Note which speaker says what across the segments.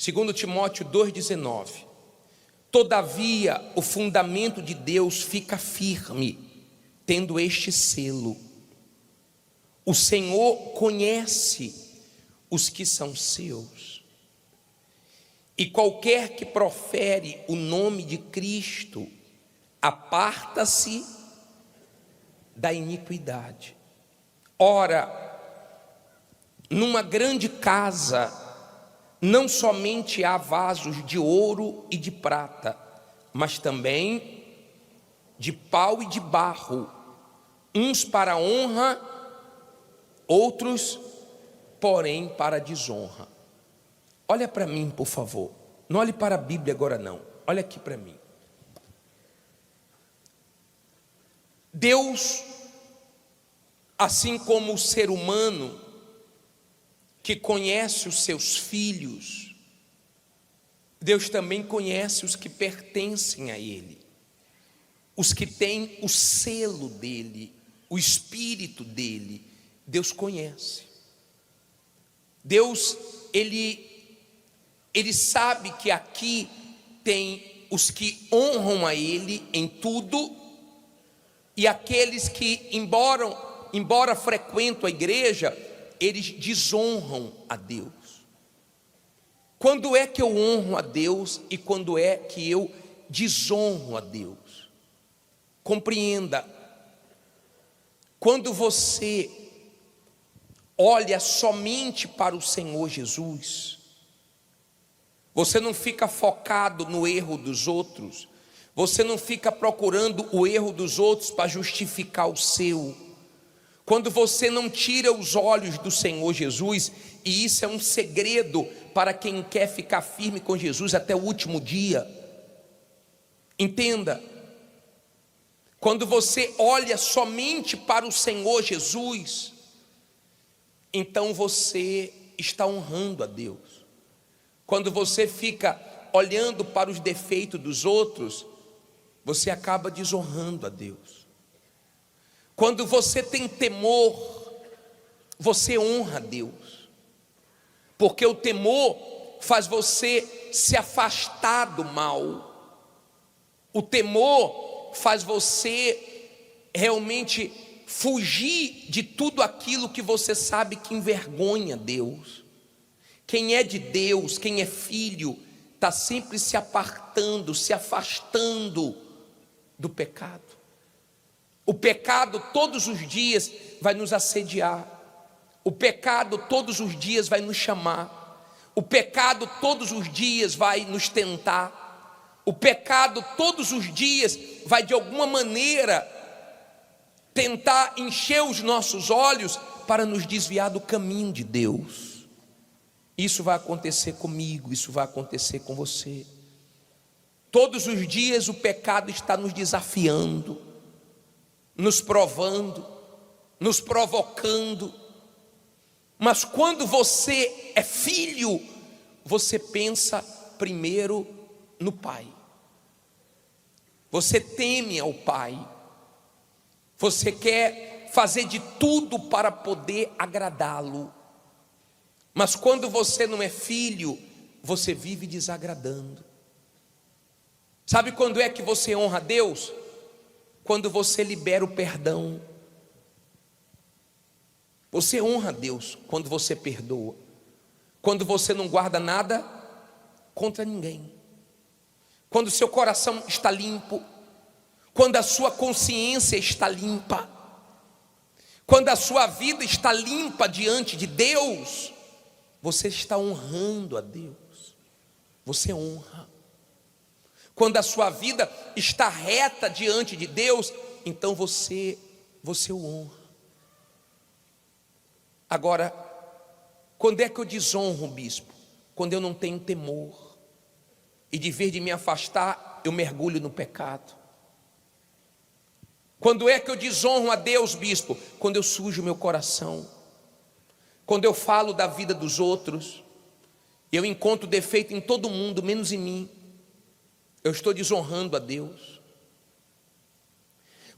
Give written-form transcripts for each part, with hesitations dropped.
Speaker 1: Segundo Timóteo 2,19. Todavia, o fundamento de Deus fica firme, tendo este selo: o Senhor conhece os que são seus, e qualquer que profere o nome de Cristo, aparta-se da iniquidade. Ora, numa grande casa, não somente há vasos de ouro e de prata, mas também de pau e de barro, uns para honra, outros, porém, para desonra. Olha para mim, por favor. Não olhe para a Bíblia agora não. Olha aqui para mim. Deus, assim como o ser humano que conhece os seus filhos, Deus também conhece os que pertencem a Ele, os que têm o selo dEle, o Espírito dEle. Deus conhece. Deus, Ele sabe que aqui tem os que honram a Ele em tudo, e aqueles que, embora frequentam a igreja, eles desonram a Deus. Quando é que eu honro a Deus e quando é que eu desonro a Deus? Compreenda, quando você olha somente para o Senhor Jesus, você não fica focado no erro dos outros, você não fica procurando o erro dos outros para justificar o seu. Quando você não tira os olhos do Senhor Jesus, e isso é um segredo para quem quer ficar firme com Jesus até o último dia. Entenda, quando você olha somente para o Senhor Jesus, então você está honrando a Deus. Quando você fica olhando para os defeitos dos outros, você acaba desonrando a Deus. Quando você tem temor, você honra a Deus, porque o temor faz você se afastar do mal. O temor faz você realmente fugir de tudo aquilo que você sabe que envergonha Deus. Quem é de Deus, quem é filho, está sempre se apartando, se afastando do pecado. O pecado todos os dias vai nos assediar. O pecado todos os dias vai nos chamar. O pecado todos os dias vai nos tentar. O pecado todos os dias vai de alguma maneira tentar encher os nossos olhos para nos desviar do caminho de Deus. Isso vai acontecer comigo, isso vai acontecer com você. Todos os dias o pecado está nos desafiando, nos provando, nos provocando. Mas quando você é filho, você pensa primeiro no Pai. Você teme ao Pai. Você quer fazer de tudo para poder agradá-lo. Mas quando você não é filho, você vive desagradando. Sabe quando é que você honra a Deus? Quando você libera o perdão. Você honra a Deus quando você perdoa. Quando você não guarda nada contra ninguém. Quando seu coração está limpo. Quando a sua consciência está limpa. Quando a sua vida está limpa diante de Deus, você está honrando a Deus. Você honra. Quando a sua vida está reta diante de Deus, então você o honra. Agora, quando é que eu desonro o bispo? Quando eu não tenho temor, e de vez de me afastar, eu mergulho no pecado. Quando é que eu desonro a Deus, bispo? Quando eu sujo meu coração, quando eu falo da vida dos outros, eu encontro defeito em todo mundo, menos em mim. Eu estou desonrando a Deus.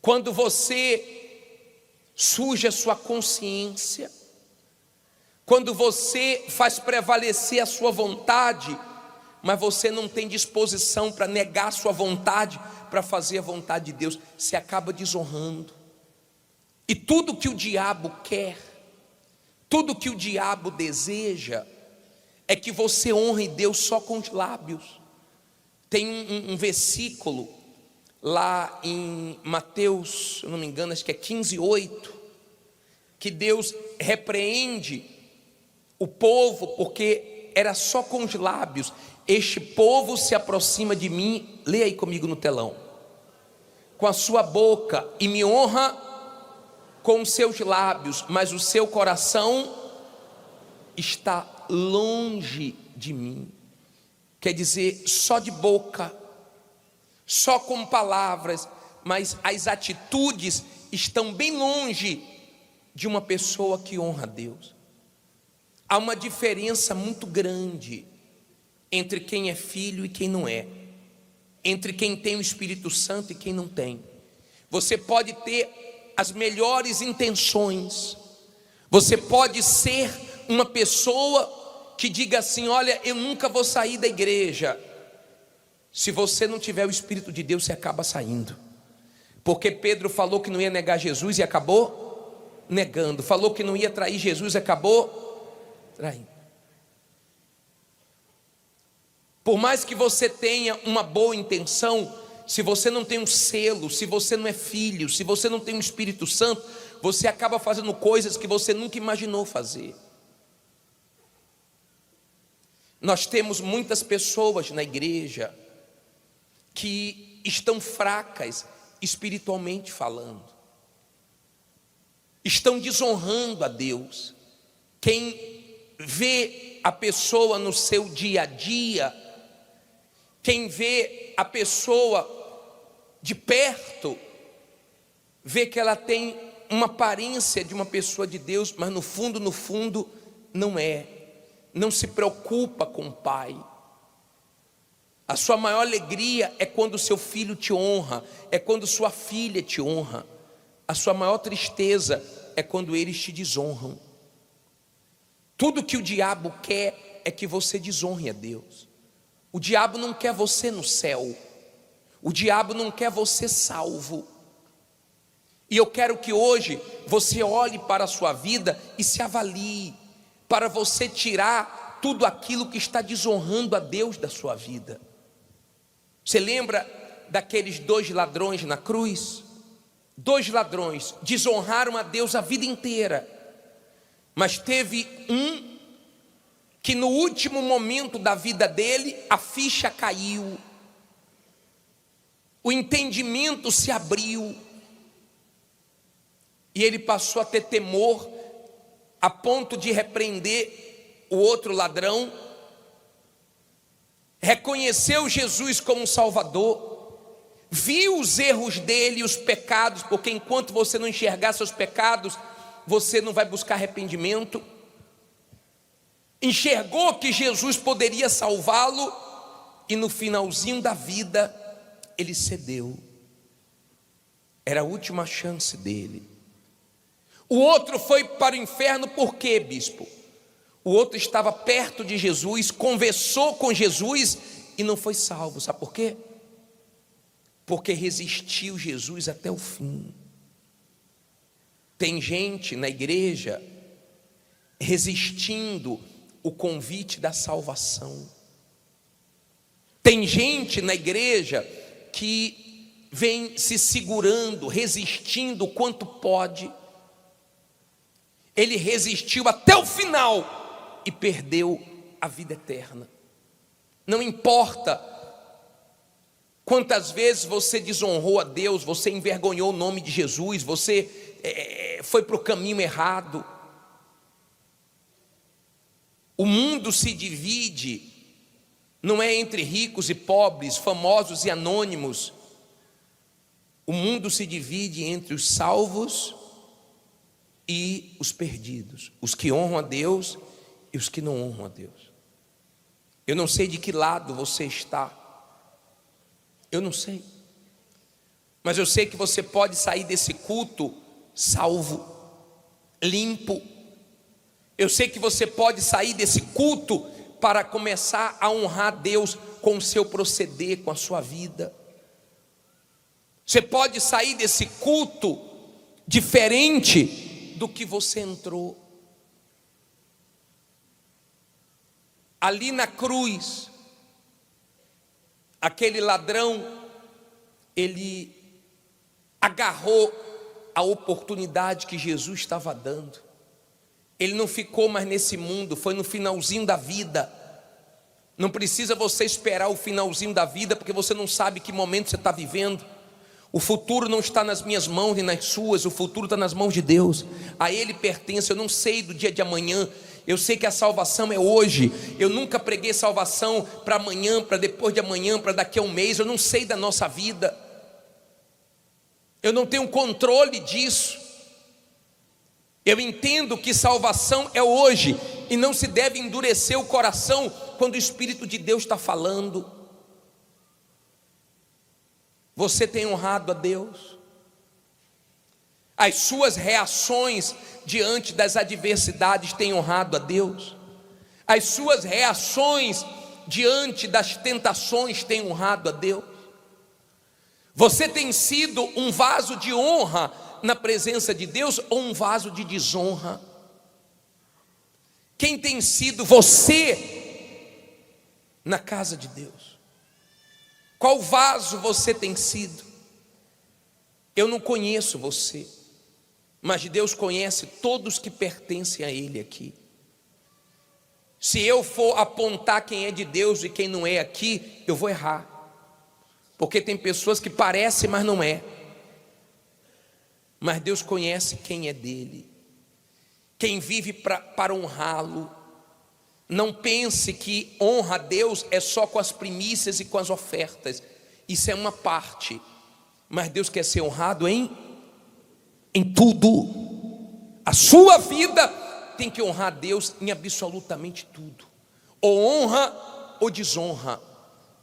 Speaker 1: Quando você suja a sua consciência, quando você faz prevalecer a sua vontade mas você não tem disposição para negar a sua vontade, para fazer a vontade de Deus, você acaba desonrando. E tudo que o diabo quer, tudo que o diabo deseja, é que você honre Deus só com os lábios. Tem um versículo lá em Mateus, se eu não me engano, acho que é 15:8, que Deus repreende o povo porque era só com os lábios. Este povo se aproxima de mim, leia aí comigo no telão, com a sua boca, e me honra com os seus lábios, mas o seu coração está longe de mim. Quer dizer, só de boca, só com palavras, mas as atitudes estão bem longe de uma pessoa que honra a Deus. Há uma diferença muito grande entre quem é filho e quem não é, entre quem tem o Espírito Santo e quem não tem. Você pode ter as melhores intenções, você pode ser uma pessoa que diga assim: olha, eu nunca vou sair da igreja. Se você não tiver o Espírito de Deus, você acaba saindo, porque Pedro falou que não ia negar Jesus e acabou negando, falou que não ia trair Jesus e acabou traindo. Por mais que você tenha uma boa intenção, se você não tem um selo, se você não é filho, se você não tem um Espírito Santo, você acaba fazendo coisas que você nunca imaginou fazer. Nós temos muitas pessoas na igreja que estão fracas espiritualmente falando, estão desonrando a Deus. Quem vê a pessoa no seu dia a dia, quem vê a pessoa de perto, vê que ela tem uma aparência de uma pessoa de Deus, mas no fundo não é. Não se preocupa com o pai. A sua maior alegria é quando seu filho te honra, é quando sua filha te honra. A sua maior tristeza é quando eles te desonram. Tudo que o diabo quer é que você desonre a Deus. O diabo não quer você no céu, o diabo não quer você salvo. E eu quero que hoje você olhe para a sua vida e se avalie, para você tirar tudo aquilo que está desonrando a Deus da sua vida. Você lembra daqueles 2 ladrões na cruz? 2 ladrões desonraram a Deus a vida inteira, mas teve um que no último momento da vida dele, a ficha caiu, o entendimento se abriu, e ele passou a ter temor, a ponto de repreender o outro ladrão, reconheceu Jesus como Salvador, viu os erros dele e os pecados, porque enquanto você não enxergar seus pecados, você não vai buscar arrependimento. Enxergou que Jesus poderia salvá-lo, e no finalzinho da vida ele cedeu. Era a última chance dele. O outro foi para o inferno. Por quê, bispo? O outro estava perto de Jesus, conversou com Jesus e não foi salvo. Sabe por quê? Porque resistiu Jesus até o fim. Tem gente na igreja resistindo o convite da salvação. Tem gente na igreja que vem se segurando, resistindo o quanto pode. Ele resistiu até o final e perdeu a vida eterna. Não importa quantas vezes você desonrou a Deus, você envergonhou o nome de Jesus, você foi para o caminho errado. O mundo se divide, não é entre ricos e pobres, famosos e anônimos. O mundo se divide entre os salvos e os perdidos, os que honram a Deus e os que não honram a Deus. Eu não sei de que lado você está, eu não sei, mas eu sei que você pode sair desse culto salvo, limpo. Eu sei que você pode sair desse culto para começar a honrar Deus com o seu proceder, com a sua vida. Você pode sair desse culto diferente do que você entrou. Ali na cruz, aquele ladrão, ele agarrou a oportunidade que Jesus estava dando. Ele não ficou mais nesse mundo, foi no finalzinho da vida. Não precisa você esperar o finalzinho da vida, porque você não sabe que momento você está vivendo. O futuro não está nas minhas mãos nem nas suas, o futuro está nas mãos de Deus. A Ele pertence. Eu não sei do dia de amanhã, eu sei que a salvação é hoje. Eu nunca preguei salvação para amanhã, para depois de amanhã, para daqui a um mês. Eu não sei da nossa vida, eu não tenho controle disso. Eu entendo que salvação é hoje, e não se deve endurecer o coração quando o Espírito de Deus está falando. Você tem honrado a Deus? As suas reações diante das adversidades têm honrado a Deus? As suas reações diante das tentações têm honrado a Deus? Você tem sido um vaso de honra na presença de Deus ou um vaso de desonra? Quem tem sido você na casa de Deus? Qual vaso você tem sido? Eu não conheço você, mas Deus conhece todos que pertencem a Ele aqui. Se eu for apontar quem é de Deus e quem não é aqui, eu vou errar, porque tem pessoas que parecem, mas não é. Mas Deus conhece quem é dele, quem vive para honrá-lo. Não pense que honra a Deus é só com as primícias e com as ofertas. Isso é uma parte, mas Deus quer ser honrado em tudo. A sua vida tem que honrar a Deus em absolutamente tudo. Ou honra ou desonra.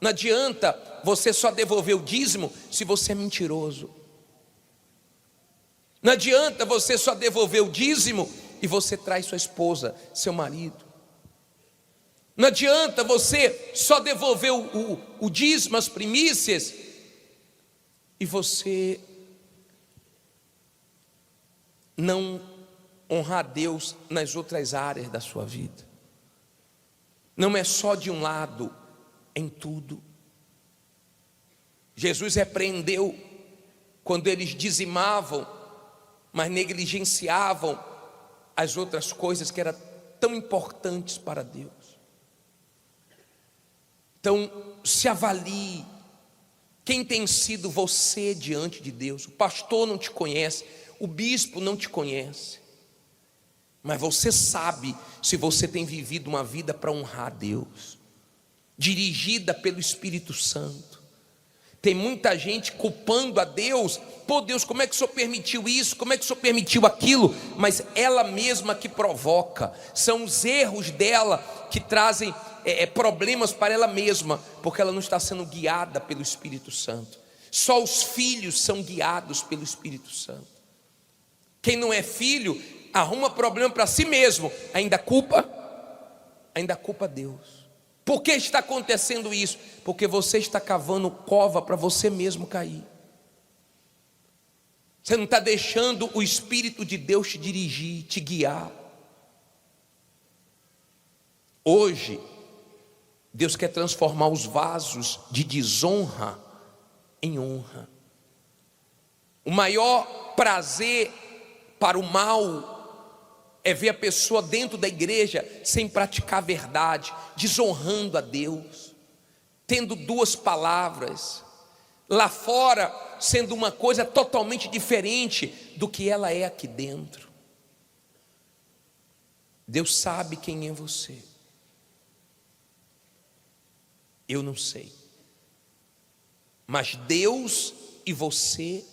Speaker 1: Não adianta você só devolver o dízimo se você é mentiroso. Não adianta você só devolver o dízimo e você traz sua esposa, seu marido. Não adianta você só devolver o dízimo, as primícias, e você não honrar a Deus nas outras áreas da sua vida. Não é só de um lado, em tudo. Jesus repreendeu quando eles dizimavam, mas negligenciavam as outras coisas que eram tão importantes para Deus. Então, se avalie. Quem tem sido você diante de Deus? O pastor não te conhece, o bispo não te conhece, mas você sabe se você tem vivido uma vida para honrar a Deus, dirigida pelo Espírito Santo. Tem muita gente culpando a Deus. Pô, Deus, como é que o Senhor permitiu isso? Como é que o Senhor permitiu aquilo? Mas ela mesma que provoca. São os erros dela que trazem problemas para ela mesma, porque ela não está sendo guiada pelo Espírito Santo. Só os filhos são guiados pelo Espírito Santo. Quem não é filho arruma problema para si mesmo, ainda culpa Deus. Por que está acontecendo isso? Porque você está cavando cova para você mesmo cair. Você não está deixando o Espírito de Deus te dirigir, te guiar. Hoje, Deus quer transformar os vasos de desonra em honra. O maior prazer para o mal é ver a pessoa dentro da igreja sem praticar a verdade, desonrando a Deus, tendo duas palavras, lá fora sendo uma coisa totalmente diferente do que ela é aqui dentro. Deus sabe quem é você. Eu não sei, mas Deus e você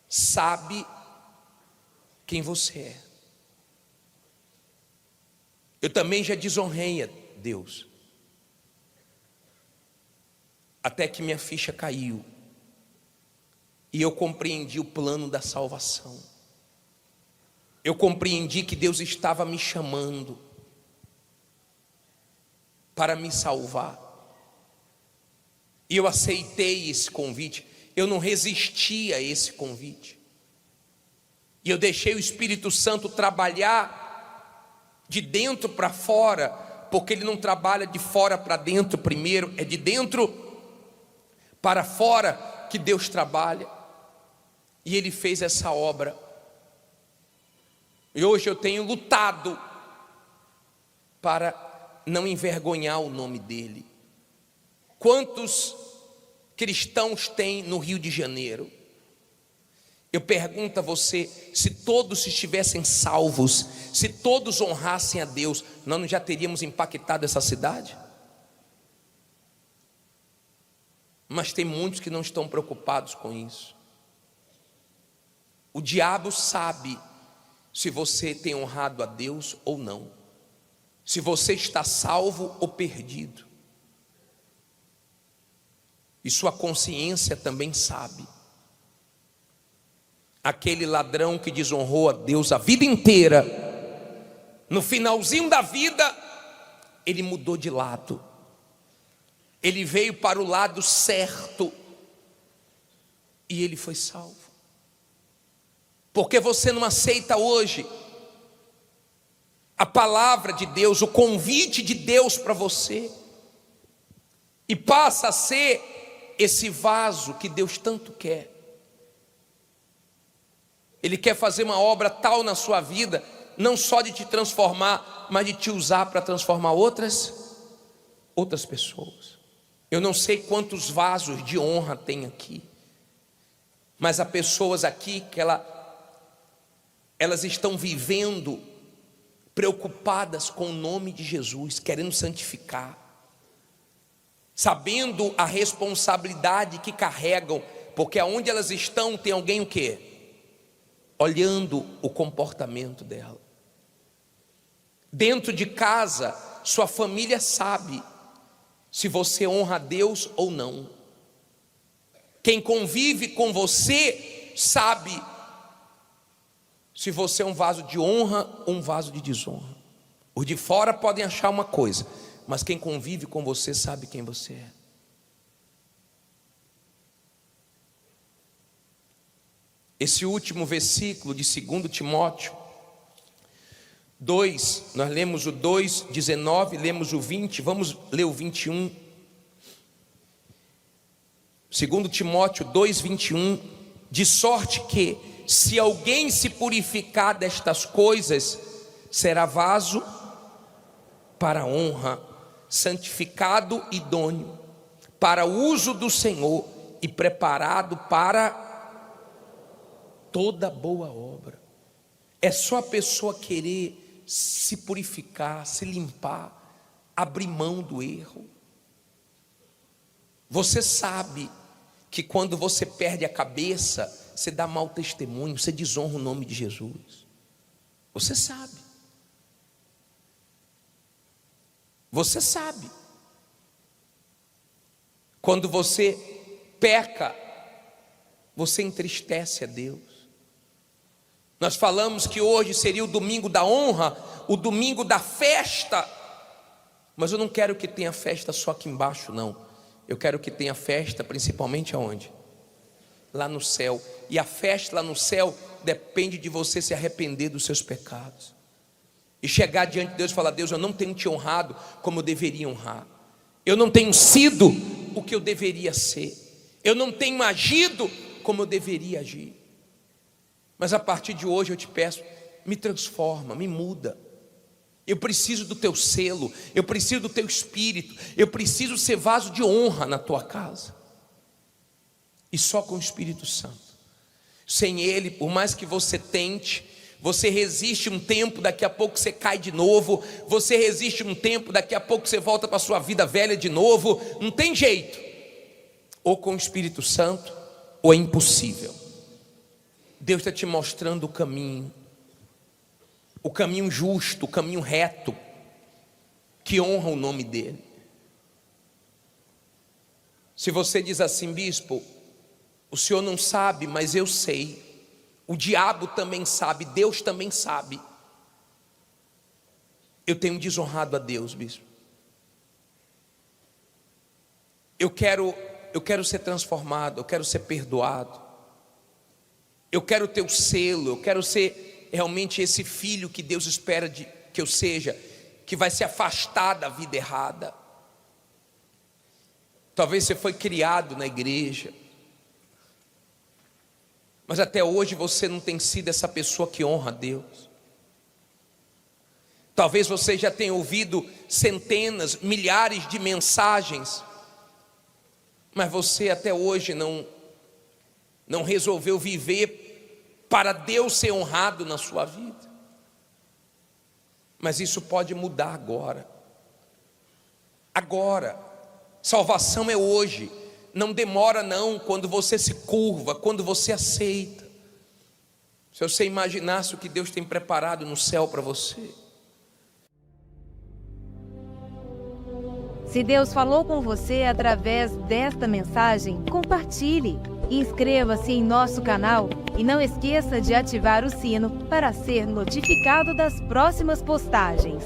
Speaker 1: sabe quem você é. Eu também já desonrei a Deus, até que minha ficha caiu e eu compreendi o plano da salvação. Eu compreendi que Deus estava me chamando. para me salvar. E eu aceitei esse convite, eu não resisti a esse convite. E eu deixei o Espírito Santo trabalhar de dentro para fora, porque ele não trabalha de fora para dentro primeiro, é de dentro para fora que Deus trabalha. E ele fez essa obra. E hoje eu tenho lutado para não envergonhar o nome dele. Quantos cristãos tem no Rio de Janeiro? Eu pergunto a você, se todos estivessem salvos, se todos honrassem a Deus, nós não já teríamos impactado essa cidade? Mas tem muitos que não estão preocupados com isso. O diabo sabe se você tem honrado a Deus ou não, se você está salvo ou perdido. E sua consciência também sabe. Aquele ladrão que desonrou a Deus a vida inteira, no finalzinho da vida, ele mudou de lado. Ele veio para o lado certo e ele foi salvo. Porque você não aceita hoje a palavra de Deus, o convite de Deus para você, e passa a ser esse vaso que Deus tanto quer. Ele quer fazer uma obra tal na sua vida, não só de te transformar, mas de te usar para transformar outras pessoas. Eu não sei quantos vasos de honra tem aqui, mas há pessoas aqui que elas estão vivendo preocupadas com o nome de Jesus, querendo santificar, sabendo a responsabilidade que carregam, porque aonde elas estão tem alguém o quê? Olhando o comportamento dela. Dentro de casa, sua família sabe se você honra a Deus ou não. Quem convive com você sabe se você é um vaso de honra ou um vaso de desonra. Os de fora podem achar uma coisa, mas quem convive com você sabe quem você é. Esse último versículo de 2 Timóteo 2, nós lemos o 2, 19, lemos o 20, vamos ler o 21. 2 Timóteo 2, 21, de sorte que, se alguém se purificar destas coisas, será vaso para honra, santificado e idôneo, para o uso do Senhor e preparado para toda boa obra. É só a pessoa querer se purificar, se limpar, abrir mão do erro. Você sabe que quando você perde a cabeça, você dá mau testemunho, você desonra o nome de Jesus. Você sabe. Você sabe. Quando você peca, você entristece a Deus. Nós falamos que hoje seria o domingo da honra, o domingo da festa, mas eu não quero que tenha festa só aqui embaixo, não. Eu quero que tenha festa principalmente aonde? Lá no céu. E a festa lá no céu depende de você se arrepender dos seus pecados e chegar diante de Deus e falar: Deus, eu não tenho te honrado como eu deveria honrar, eu não tenho sido o que eu deveria ser, eu não tenho agido como eu deveria agir. Mas a partir de hoje eu te peço, me transforma, me muda. Eu preciso do teu selo, eu preciso do teu espírito, eu preciso ser vaso de honra na tua casa. E só com o Espírito Santo. Sem ele, por mais que você tente, você resiste um tempo, daqui a pouco você cai de novo. Você resiste um tempo, daqui a pouco você volta para a sua vida velha de novo. Não tem jeito. Ou com o Espírito Santo, ou é impossível. Deus está te mostrando o caminho justo, o caminho reto, que honra o nome dele. Se você diz assim: bispo, o senhor não sabe, mas eu sei, o diabo também sabe, Deus também sabe, eu tenho desonrado a Deus, bispo, Eu quero ser transformado, eu quero ser perdoado. Eu quero ter o selo, eu quero ser realmente esse filho que Deus espera que eu seja, que vai se afastar da vida errada. Talvez você foi criado na igreja, mas até hoje você não tem sido essa pessoa que honra a Deus. Talvez você já tenha ouvido centenas, milhares de mensagens, mas você até hoje não resolveu viver para Deus ser honrado na sua vida. Mas isso pode mudar agora. Agora, salvação é hoje. Não demora não, quando você se curva, quando você aceita. Se você imaginasse o que Deus tem preparado no céu para você.
Speaker 2: Se Deus falou com você através desta mensagem, compartilhe. Inscreva-se em nosso canal e não esqueça de ativar o sino para ser notificado das próximas postagens.